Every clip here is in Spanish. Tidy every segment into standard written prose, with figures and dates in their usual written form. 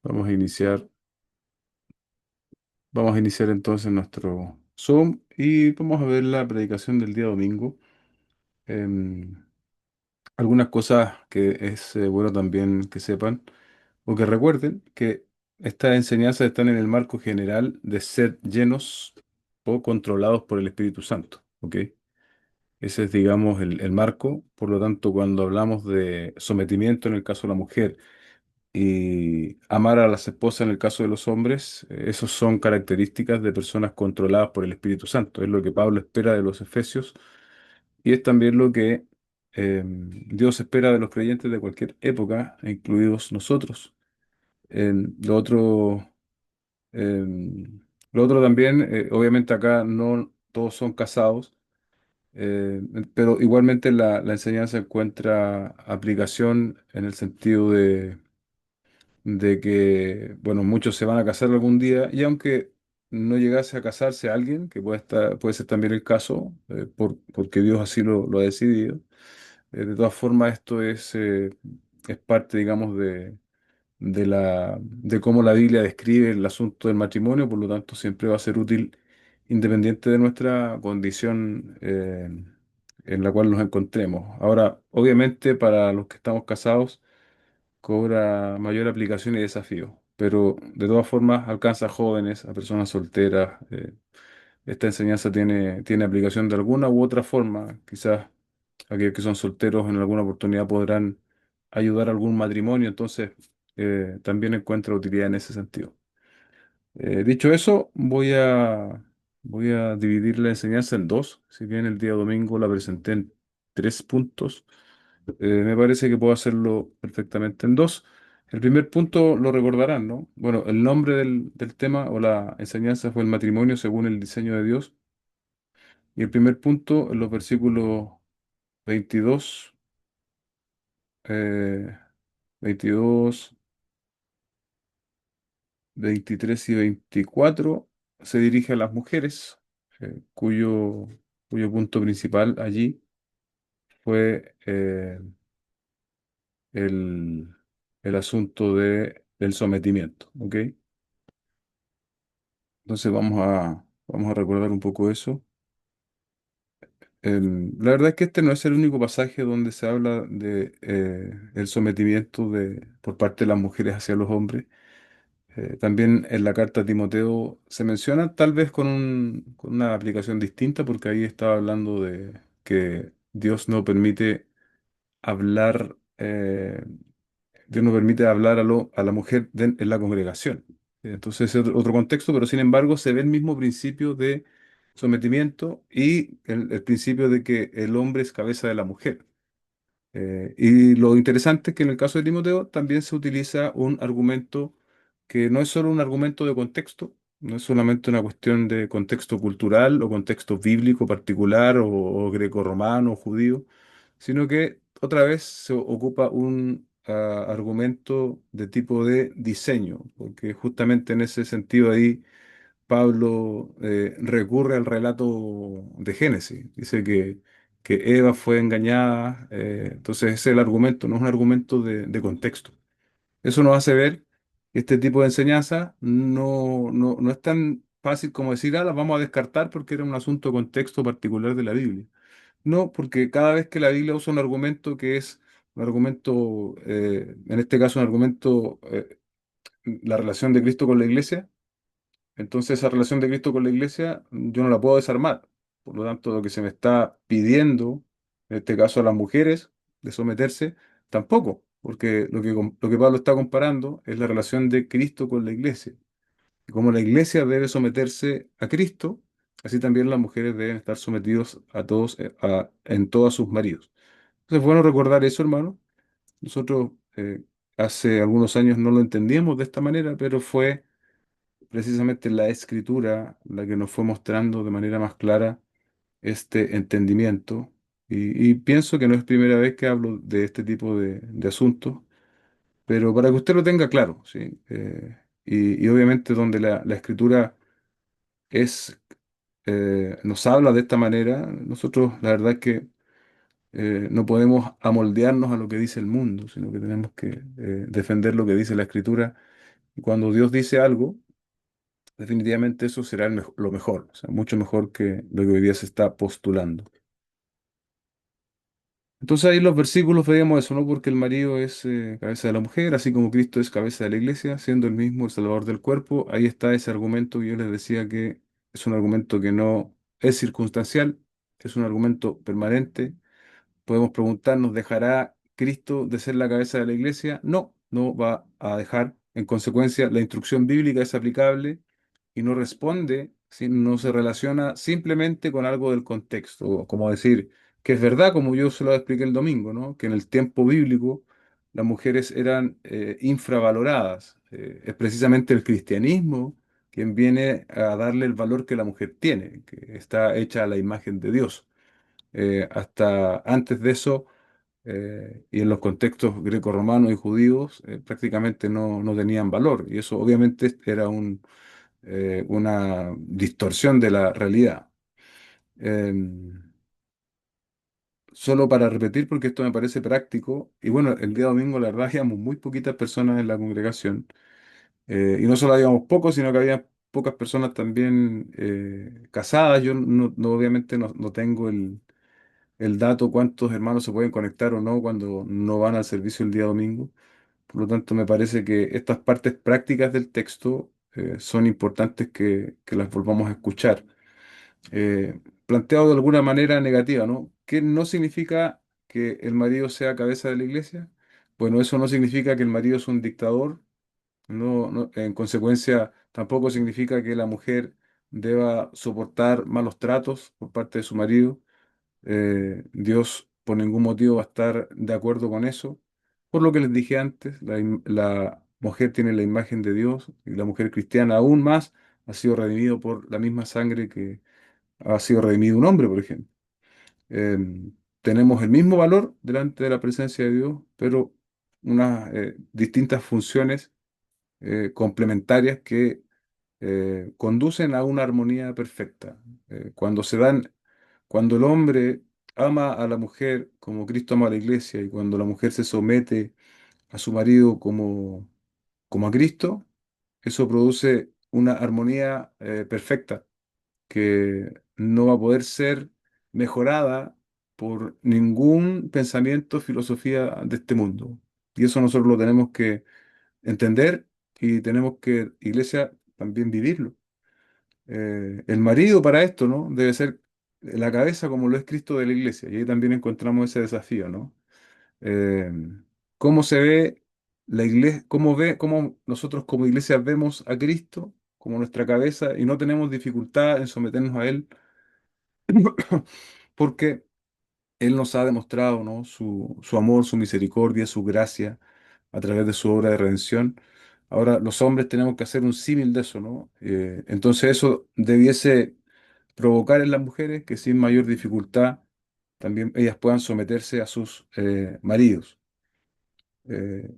Vamos a iniciar, vamos a iniciar entonces nuestro Zoom y vamos a ver la predicación del día domingo. Em, Algunas cosas que es bueno también que sepan o que recuerden que estas enseñanzas están en el marco general de ser llenos o controlados por el Espíritu Santo, ¿ok? Ese es, digamos, el marco. Por lo tanto, cuando hablamos de sometimiento en el caso de la mujer, y amar a las esposas en el caso de los hombres, esos son características de personas controladas por el Espíritu Santo. Es lo que Pablo espera de los efesios y es también lo que Dios espera de los creyentes de cualquier época, incluidos nosotros. Lo otro, lo otro también, obviamente acá no todos son casados, pero igualmente la enseñanza encuentra aplicación en el sentido de que, bueno, muchos se van a casar algún día y aunque no llegase a casarse alguien, que puede ser también el caso, porque Dios así lo ha decidido, de todas formas esto es parte, digamos, de cómo la Biblia describe el asunto del matrimonio, por lo tanto siempre va a ser útil independiente de nuestra condición en la cual nos encontremos. Ahora, obviamente para los que estamos casados, cobra mayor aplicación y desafío, pero de todas formas alcanza a jóvenes, a personas solteras. Esta enseñanza tiene aplicación de alguna u otra forma. Quizás aquellos que son solteros en alguna oportunidad podrán ayudar a algún matrimonio, entonces también encuentra utilidad en ese sentido. Dicho eso, voy a dividir la enseñanza en dos. Si bien el día domingo la presenté en tres puntos, me parece que puedo hacerlo perfectamente en dos. El primer punto lo recordarán, ¿no? Bueno, el nombre del tema o la enseñanza fue el matrimonio según el diseño de Dios. Y el primer punto, en los versículos 22, eh, 22, 23 y 24, se dirige a las mujeres, cuyo punto principal allí fue el, el asunto del sometimiento, ¿ok? Entonces vamos a recordar un poco eso. La verdad es que este no es el único pasaje donde se habla de el sometimiento por parte de las mujeres hacia los hombres. También en la carta a Timoteo se menciona, tal vez con una aplicación distinta, porque ahí estaba hablando de que Dios no permite hablar, Dios no permite hablar a la mujer en la congregación. Entonces es otro contexto, pero sin embargo se ve el mismo principio de sometimiento y el principio de que el hombre es cabeza de la mujer. Y lo interesante es que en el caso de Timoteo también se utiliza un argumento que no es solo un argumento de contexto, no es solamente una cuestión de contexto cultural o contexto bíblico particular o greco-romano o judío, sino que otra vez se ocupa un argumento de tipo de diseño, porque justamente en ese sentido ahí Pablo recurre al relato de Génesis. Dice que Eva fue engañada, entonces ese es el argumento, no es un argumento de contexto. Eso nos hace ver que este tipo de enseñanza no es tan fácil como decir, ah, las vamos a descartar porque era un asunto de contexto particular de la Biblia. No, porque cada vez que la Biblia usa un argumento que es un argumento, en este caso un argumento, la relación de Cristo con la iglesia, entonces esa relación de Cristo con la iglesia yo no la puedo desarmar. Por lo tanto, lo que se me está pidiendo, en este caso a las mujeres, de someterse, tampoco, porque lo que Pablo está comparando es la relación de Cristo con la iglesia. Y como la iglesia debe someterse a Cristo, así también las mujeres deben estar sometidos a todos, en todos sus maridos. Entonces, es bueno recordar eso, hermano. Nosotros hace algunos años no lo entendíamos de esta manera, pero fue precisamente la escritura la que nos fue mostrando de manera más clara este entendimiento. Y pienso que no es primera vez que hablo de este tipo de asuntos, pero para que usted lo tenga claro, ¿sí? Y obviamente donde la escritura es, nos habla de esta manera, nosotros la verdad es que no podemos amoldearnos a lo que dice el mundo, sino que tenemos que defender lo que dice la escritura Y cuando Dios dice algo, definitivamente eso será lo mejor, o sea, mucho mejor que lo que hoy día se está postulando. Entonces ahí en los versículos veíamos eso, ¿no? Porque el marido es cabeza de la mujer, así como Cristo es cabeza de la iglesia, siendo el mismo el salvador del cuerpo. Ahí está ese argumento que yo les decía que es un argumento que no es circunstancial, es un argumento permanente. Podemos preguntarnos, ¿dejará Cristo de ser la cabeza de la iglesia? No, no va a dejar. En consecuencia, la instrucción bíblica es aplicable y no responde, no se relaciona simplemente con algo del contexto, como decir que es verdad, como yo se lo expliqué el domingo, ¿no? Que en el tiempo bíblico las mujeres eran infravaloradas. Es precisamente el cristianismo quien viene a darle el valor que la mujer tiene, que está hecha a la imagen de Dios. Hasta antes de eso, y en los contextos grecorromanos y judíos, prácticamente no tenían valor. Y eso obviamente era una distorsión de la realidad. Solo para repetir, porque esto me parece práctico, y bueno, el día domingo la verdad habíamos muy poquitas personas en la congregación, y no solo habíamos pocos, sino que había pocas personas también casadas. Yo obviamente no tengo el dato cuántos hermanos se pueden conectar o no cuando no van al servicio el día domingo. Por lo tanto, me parece que estas partes prácticas del texto son importantes que las volvamos a escuchar. Planteado de alguna manera negativa, ¿no? ¿Qué no significa que el marido sea cabeza de la iglesia? Bueno, eso no significa que el marido es un dictador, en consecuencia, tampoco significa que la mujer deba soportar malos tratos por parte de su marido. Dios por ningún motivo va a estar de acuerdo con eso. Por lo que les dije antes, la mujer tiene la imagen de Dios y la mujer cristiana aún más ha sido redimido por la misma sangre que ha sido redimido un hombre, por ejemplo. Eh, Tenemos el mismo valor delante de la presencia de Dios, pero unas distintas funciones complementarias que conducen a una armonía perfecta. Cuando el hombre ama a la mujer como Cristo ama a la iglesia y cuando la mujer se somete a su marido como a Cristo, eso produce una armonía perfecta que no va a poder ser mejorada por ningún pensamiento, filosofía de este mundo. Y eso nosotros lo tenemos que entender y tenemos que, iglesia, también vivirlo. El marido para esto, ¿no? Debe ser la cabeza como lo es Cristo de la iglesia. Y ahí también encontramos ese desafío, ¿no? Eh, ¿Cómo se ve la iglesia, cómo nosotros como iglesia vemos a Cristo como nuestra cabeza y no tenemos dificultad en someternos a Él? Porque Él nos ha demostrado, ¿no? Su amor, su misericordia, su gracia a través de su obra de redención. Ahora, los hombres tenemos que hacer un símil de eso, ¿no? Entonces eso debiese provocar en las mujeres que sin mayor dificultad también ellas puedan someterse a sus maridos.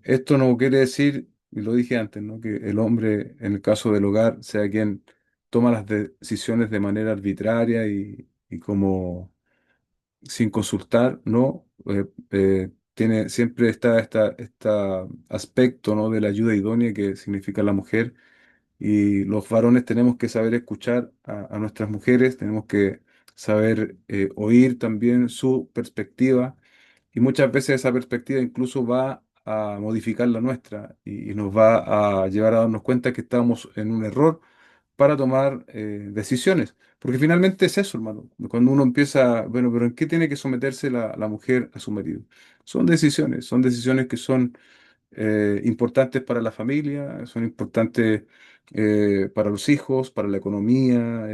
Esto no quiere decir, y lo dije antes, ¿no? Que el hombre, en el caso del hogar, sea quien toma las decisiones de manera arbitraria y como sin consultar, ¿no? Siempre está este aspecto, ¿no? De la ayuda idónea que significa la mujer, y los varones tenemos que saber escuchar a nuestras mujeres, tenemos que saber oír también su perspectiva, y muchas veces esa perspectiva incluso va a modificar la nuestra y nos va a llevar a darnos cuenta que estamos en un error para tomar decisiones. Porque finalmente es eso, hermano. Cuando uno empieza, bueno, pero ¿en qué tiene que someterse la mujer a su marido? Son decisiones que son importantes para la familia, son importantes para los hijos, para la economía,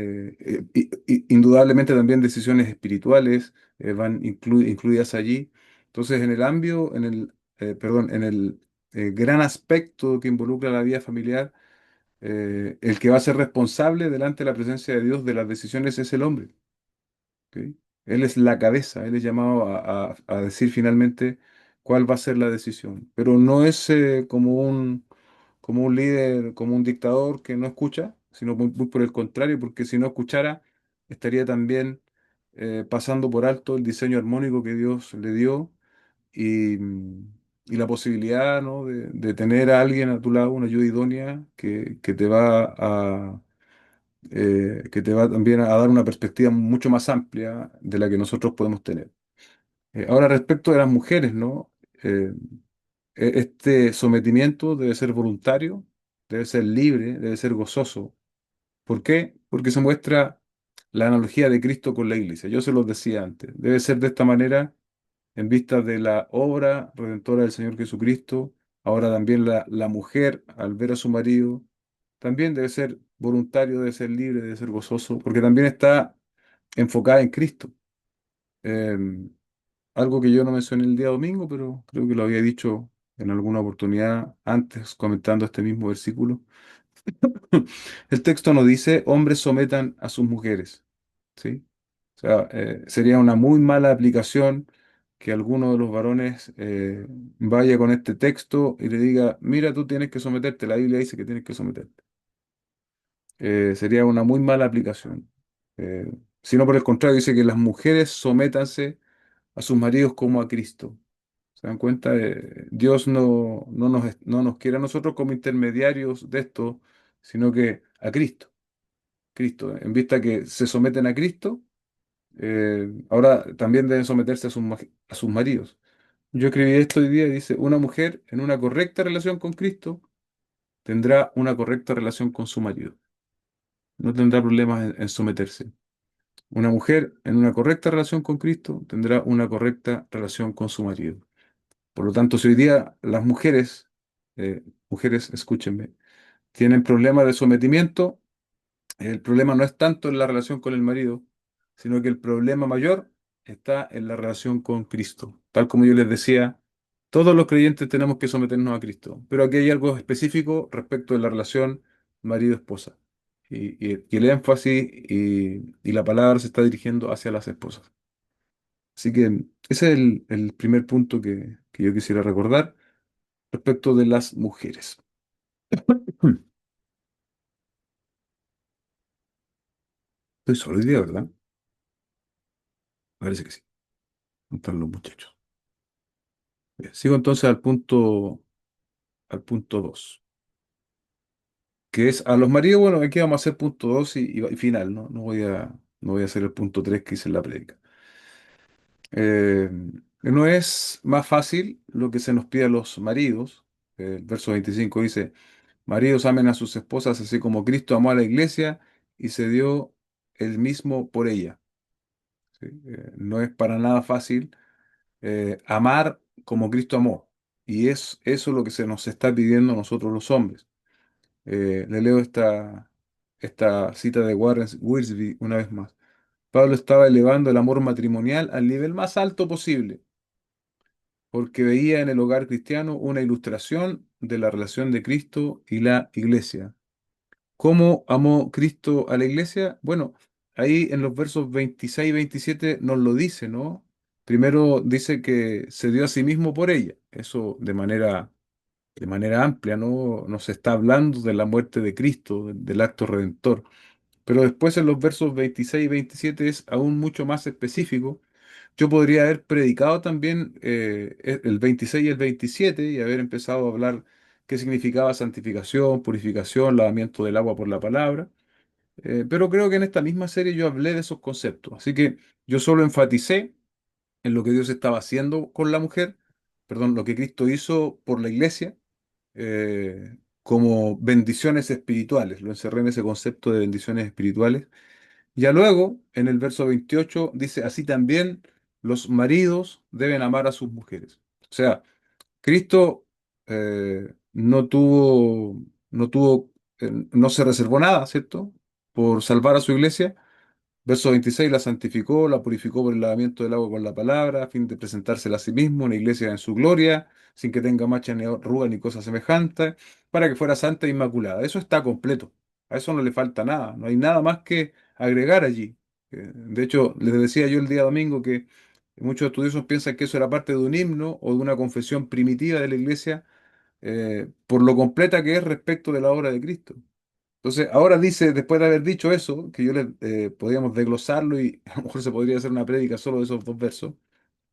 indudablemente también decisiones espirituales van incluidas allí. Entonces, en el cambio, en el gran aspecto que involucra la vida familiar, el que va a ser responsable delante de la presencia de Dios de las decisiones es el hombre. ¿Ok? Él es la cabeza, él es llamado a decir finalmente cuál va a ser la decisión. Pero no es como un líder, como un dictador que no escucha, sino muy por el contrario, porque si no escuchara, estaría también pasando por alto el diseño armónico que Dios le dio y la posibilidad, ¿no? de tener a alguien a tu lado, una ayuda idónea que te va también a dar una perspectiva mucho más amplia de la que nosotros podemos tener. Ahora, respecto de las mujeres, ¿no? Eh, este sometimiento debe ser voluntario, debe ser libre, debe ser gozoso. ¿Por qué? Porque se muestra la analogía de Cristo con la iglesia. Yo se los decía antes. Debe ser de esta manera en vista de la obra redentora del Señor Jesucristo. Ahora también la mujer, al ver a su marido, también debe ser voluntario, debe ser libre, debe ser gozoso, porque también está enfocada en Cristo. Eh, Algo que yo no mencioné el día domingo, pero creo que lo había dicho en alguna oportunidad antes, comentando este mismo versículo. El texto nos dice, hombres sometan a sus mujeres, ¿sí? O sea, sería una muy mala aplicación que alguno de los varones vaya con este texto y le diga, mira, tú tienes que someterte, la Biblia dice que tienes que someterte. Sería una muy mala aplicación. Eh, Sino por el contrario, dice que las mujeres sométanse a sus maridos como a Cristo. ¿Se dan cuenta? Dios no nos quiere a nosotros como intermediarios de esto, sino que a Cristo. Cristo, en vista que se someten a Cristo, ahora también deben someterse a a sus maridos. Yo escribí esto hoy día y dice, una mujer en una correcta relación con Cristo tendrá una correcta relación con su marido. No tendrá problemas en someterse. Una mujer en una correcta relación con Cristo tendrá una correcta relación con su marido. Por lo tanto, si hoy día las mujeres, escúchenme, tienen problemas de sometimiento, el problema no es tanto en la relación con el marido, sino que el problema mayor está en la relación con Cristo. Tal como yo les decía, todos los creyentes tenemos que someternos a Cristo, pero aquí hay algo específico respecto de la relación marido-esposa. Y el énfasis y la palabra se está dirigiendo hacia las esposas. Así que ese es el primer punto que yo quisiera recordar respecto de las mujeres. Estoy solo hoy día, ¿verdad? Parece que sí. No están los muchachos. Bien, sigo entonces al punto 2, que es a los maridos, bueno, aquí vamos a hacer punto 2 y final, ¿no? No voy a hacer el punto 3 que hice en la prédica. Eh, no es más fácil lo que se nos pide a los maridos. El verso 25 dice, maridos amen a sus esposas así como Cristo amó a la iglesia y se dio él mismo por ella. ¿Sí? No es para nada fácil amar como Cristo amó. Y es eso lo que se nos está pidiendo a nosotros los hombres. Le leo esta cita de Warren Wiersbe una vez más. Pablo estaba elevando el amor matrimonial al nivel más alto posible, porque veía en el hogar cristiano una ilustración de la relación de Cristo y la iglesia. ¿Cómo amó Cristo a la iglesia? Bueno, ahí en los versos 26 y 27 nos lo dice, ¿no? Primero dice que se dio a sí mismo por ella. Eso de manera amplia, ¿no? Nos está hablando de la muerte de Cristo, del acto redentor. Pero después en los versos 26 y 27 es aún mucho más específico. Yo podría haber predicado también el 26 y el 27 y haber empezado a hablar qué significaba santificación, purificación, lavamiento del agua por la palabra. Pero creo que en esta misma serie yo hablé de esos conceptos. Así que yo solo enfaticé en lo que Dios estaba haciendo con la mujer, perdón, lo que Cristo hizo por la iglesia, como bendiciones espirituales. Lo encerré en ese concepto de bendiciones espirituales. Ya luego, en el verso 28 dice, así también los maridos deben amar a sus mujeres. O sea, Cristo no se reservó nada, ¿cierto? Por salvar a su iglesia. Verso 26, la santificó, la purificó por el lavamiento del agua con la palabra, a fin de presentársela a sí mismo, una iglesia en su gloria, sin que tenga mancha ni arruga ni cosa semejante, para que fuera santa e inmaculada. Eso está completo. A eso no le falta nada. No hay nada más que agregar allí. De hecho, les decía yo el día domingo que muchos estudiosos piensan que eso era parte de un himno o de una confesión primitiva de la iglesia, por lo completa que es respecto de la obra de Cristo. Entonces, ahora dice, después de haber dicho eso, que yo le podríamos desglosarlo y a lo mejor se podría hacer una prédica solo de esos dos versos.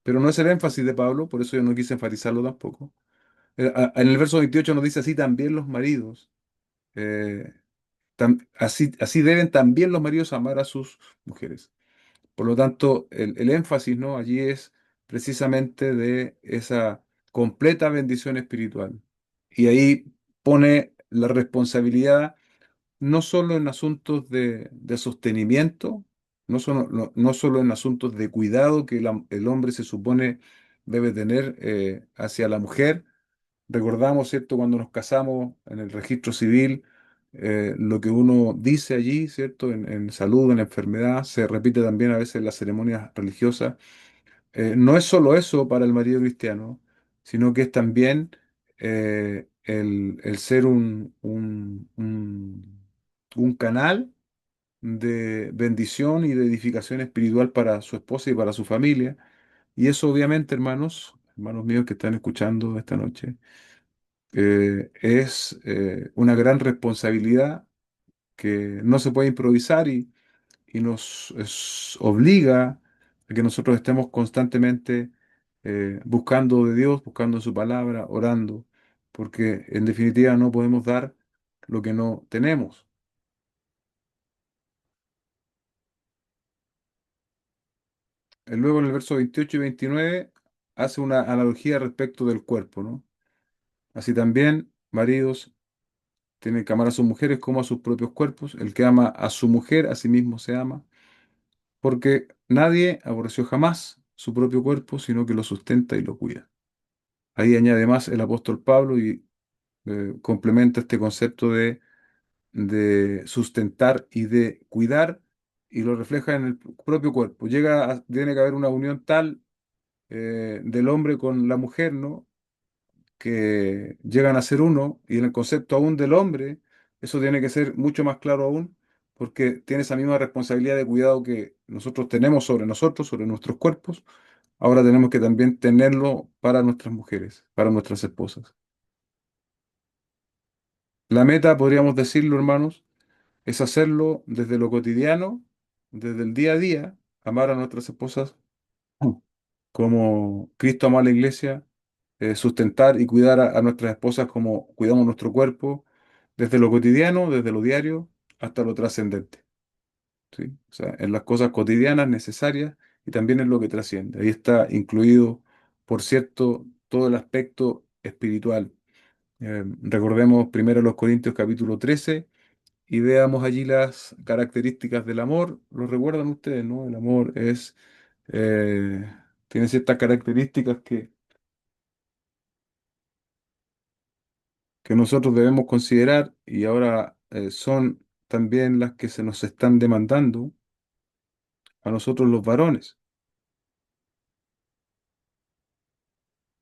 pero no es el énfasis de Pablo, por eso yo no quise enfatizarlo tampoco. En el verso 28 nos dice así también los maridos. eh, así deben también los maridos amar a sus mujeres. Por lo tanto, el énfasis, ¿no? Allí es precisamente de esa completa bendición espiritual. Y ahí pone la responsabilidad no solo en asuntos de sostenimiento, no solo en asuntos de cuidado que el hombre se supone debe tener hacia la mujer. Recordamos, ¿cierto?, cuando nos casamos en el registro civil, lo que uno dice allí, ¿cierto?, en salud, en enfermedad, se repite también a veces en las ceremonias religiosas. No es solo eso para el marido cristiano, sino que es también el ser un canal de bendición y de edificación espiritual para su esposa y para su familia. Y eso obviamente, hermanos míos que están escuchando esta noche, es una gran responsabilidad que no se puede improvisar y obliga a que nosotros estemos constantemente buscando de Dios, buscando su palabra, orando, porque en definitiva no podemos dar lo que no tenemos. Luego en el verso 28 y 29 hace una analogía respecto del cuerpo, ¿no? Así también, maridos tienen que amar a sus mujeres como a sus propios cuerpos. El que ama a su mujer, a sí mismo se ama, porque nadie aborreció jamás su propio cuerpo, sino que lo sustenta y lo cuida. Ahí añade más el apóstol Pablo y complementa este concepto de sustentar y de cuidar y lo refleja en el propio cuerpo. Tiene que haber una unión tal del hombre con la mujer, ¿no? Que llegan a ser uno y en el concepto aún del hombre, eso tiene que ser mucho más claro aún, porque tiene esa misma responsabilidad de cuidado que nosotros tenemos sobre nosotros, sobre nuestros cuerpos. Ahora tenemos que también tenerlo para nuestras mujeres, para nuestras esposas. La meta, podríamos decirlo, hermanos, es hacerlo desde lo cotidiano, desde el día a día, amar a nuestras esposas como Cristo amó a la iglesia, sustentar y cuidar a nuestras esposas como cuidamos nuestro cuerpo, desde lo cotidiano, desde lo diario, hasta lo trascendente, ¿sí? O sea, en las cosas cotidianas necesarias y también en lo que trasciende. Ahí está incluido, por cierto, todo el aspecto espiritual. Recordemos primero los Corintios capítulo 13 y veamos allí las características del amor. Lo recuerdan ustedes, ¿no? El amor eh, tiene ciertas características que nosotros debemos considerar y ahora son también las que se nos están demandando a nosotros los varones.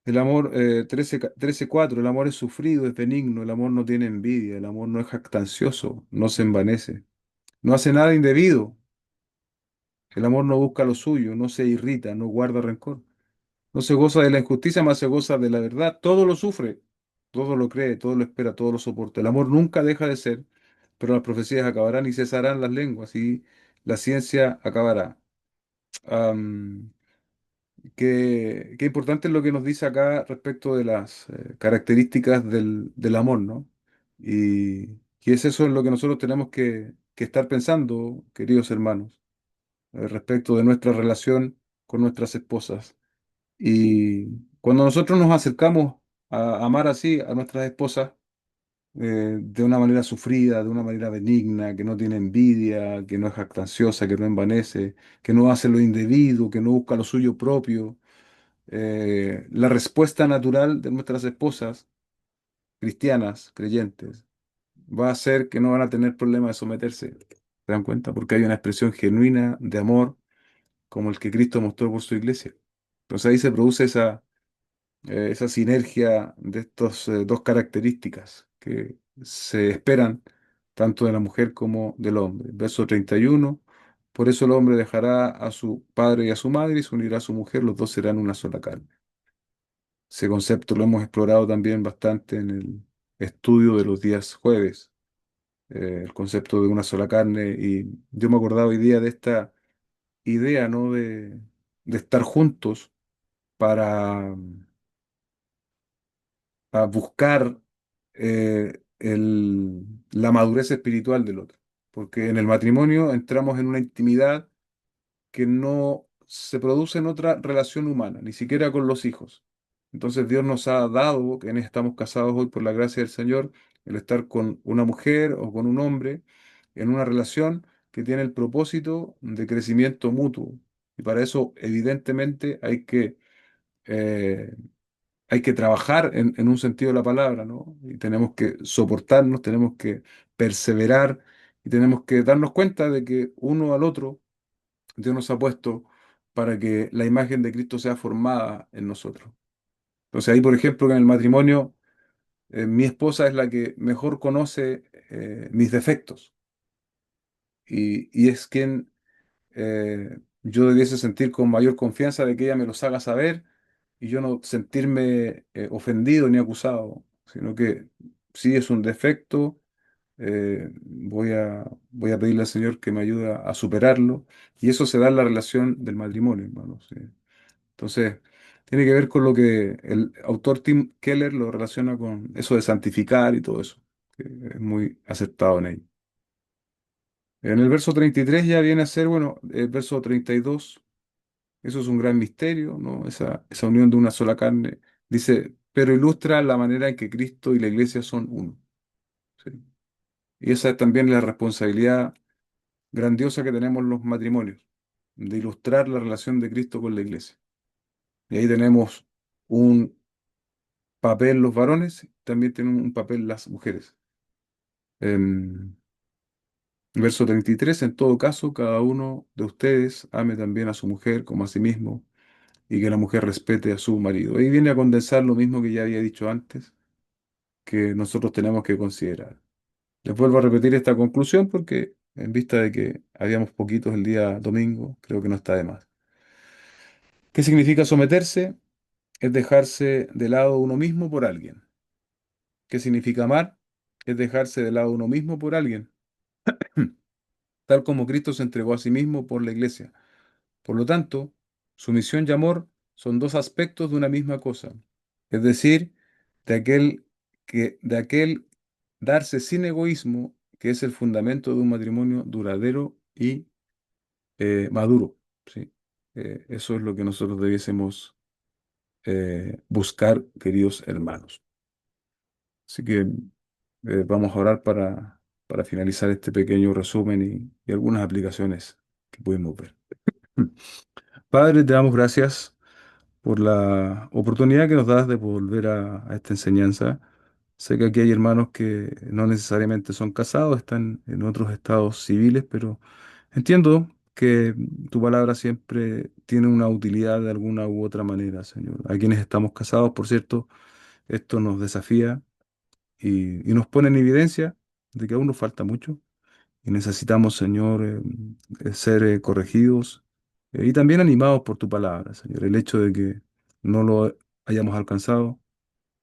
El amor, 13:4, el amor es sufrido, es benigno, el amor no tiene envidia, el amor no es jactancioso, no se envanece, no hace nada indebido, el amor no busca lo suyo, no se irrita, no guarda rencor. No se goza de la injusticia, más se goza de la verdad. Todo lo sufre, todo lo cree, todo lo espera, todo lo soporta. El amor nunca deja de ser, pero las profecías acabarán y cesarán las lenguas y la ciencia acabará. Am, qué importante es lo que nos dice acá respecto de las características del amor, ¿no? Y es eso en lo que nosotros tenemos que estar pensando, queridos hermanos, respecto de nuestra relación con nuestras esposas. Y cuando nosotros nos acercamos a amar así a nuestras esposas, de una manera sufrida, de una manera benigna, que no tiene envidia, que no es jactanciosa, que no envanece, que no hace lo indebido, que no busca lo suyo propio, la respuesta natural de nuestras esposas, cristianas, creyentes, va a ser que no van a tener problema de someterse. ¿Se dan cuenta? Porque hay una expresión genuina de amor como el que Cristo mostró por su iglesia. Entonces ahí se produce esa sinergia de estas dos características que se esperan tanto de la mujer como del hombre. Verso 31, por eso el hombre dejará a su padre y a su madre y se unirá a su mujer, los dos serán una sola carne. Ese concepto lo hemos explorado también bastante en el estudio de los días jueves, el concepto de una sola carne, y yo me acordaba hoy día de esta idea, ¿no? de estar juntos para, para buscar la madurez espiritual del otro. Porque en el matrimonio entramos en una intimidad que no se produce en otra relación humana, ni siquiera con los hijos. Entonces Dios nos ha dado, quienes estamos casados hoy por la gracia del Señor, el estar con una mujer o con un hombre en una relación que tiene el propósito de crecimiento mutuo. Y para eso, evidentemente, eh, hay que trabajar en un sentido de la palabra, ¿no? Y tenemos que soportarnos, tenemos que perseverar y tenemos que darnos cuenta de que uno al otro Dios nos ha puesto para que la imagen de Cristo sea formada en nosotros. Entonces ahí, por ejemplo, que en el matrimonio, mi esposa es la que mejor conoce mis defectos y es quien yo debiese sentir con mayor confianza de que ella me los haga saber y yo no sentirme ofendido ni acusado, sino que si es un defecto, voy a pedirle al Señor que me ayude a superarlo y eso se da en la relación del matrimonio, hermano. ¿Sí? Entonces, tiene que ver con lo que el autor Tim Keller lo relaciona con eso de santificar y todo eso, que es muy aceptado en ello. En el verso 33 ya viene a ser, bueno, el verso 32, eso es un gran misterio, ¿no? Esa unión de una sola carne. Dice, pero ilustra la manera en que Cristo y la iglesia son uno. ¿Sí? Y esa es también la responsabilidad grandiosa que tenemos los matrimonios, de ilustrar la relación de Cristo con la iglesia. Y ahí tenemos un papel los varones, también tienen un papel las mujeres. Em, Verso 33, en todo caso, cada uno de ustedes ame también a su mujer como a sí mismo y que la mujer respete a su marido. Ahí viene a condensar lo mismo que ya había dicho antes, que nosotros tenemos que considerar. Les vuelvo a repetir esta conclusión porque en vista de que habíamos poquitos el día domingo, creo que no está de más. ¿Qué significa someterse? Es dejarse de lado uno mismo por alguien. ¿Qué significa amar? Es dejarse de lado uno mismo por alguien, tal como Cristo se entregó a sí mismo por la iglesia. Por lo tanto, sumisión y amor son dos aspectos de una misma cosa, es decir, de aquel darse sin egoísmo, que es el fundamento de un matrimonio duradero y maduro, ¿sí? Eso es lo que nosotros debiésemos buscar, queridos hermanos. Así que vamos a orar para finalizar este pequeño resumen y algunas aplicaciones que pudimos ver. Padre, te damos gracias por la oportunidad que nos das de volver a esta enseñanza. Sé que aquí hay hermanos que no necesariamente son casados, están en otros estados civiles, pero entiendo que tu palabra siempre tiene una utilidad de alguna u otra manera, Señor. A quienes estamos casados, por cierto, esto nos desafía y nos pone en evidencia de que aún nos falta mucho y necesitamos, Señor, ser corregidos y también animados por tu palabra, Señor. El hecho de que no lo hayamos alcanzado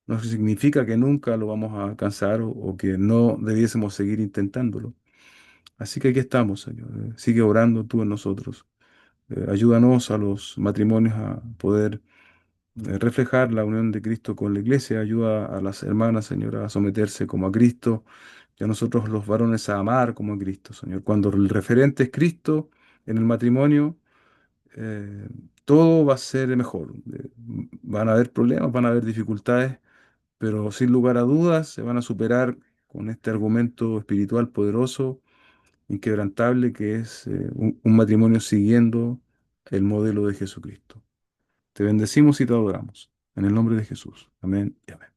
no significa que nunca lo vamos a alcanzar o que no debiésemos seguir intentándolo. Así que aquí estamos, Señor. Sigue orando tú en nosotros. Ayúdanos a los matrimonios a poder reflejar la unión de Cristo con la iglesia. Ayuda a las hermanas, Señor, a someterse como a Cristo y a nosotros los varones a amar como a Cristo, Señor. Cuando el referente es Cristo en el matrimonio, eh, todo va a ser mejor. Van a haber problemas, van a haber dificultades, pero sin lugar a dudas se van a superar con este argumento espiritual poderoso, inquebrantable, que es un matrimonio siguiendo el modelo de Jesucristo. Te bendecimos y te adoramos. En el nombre de Jesús. Amén y amén.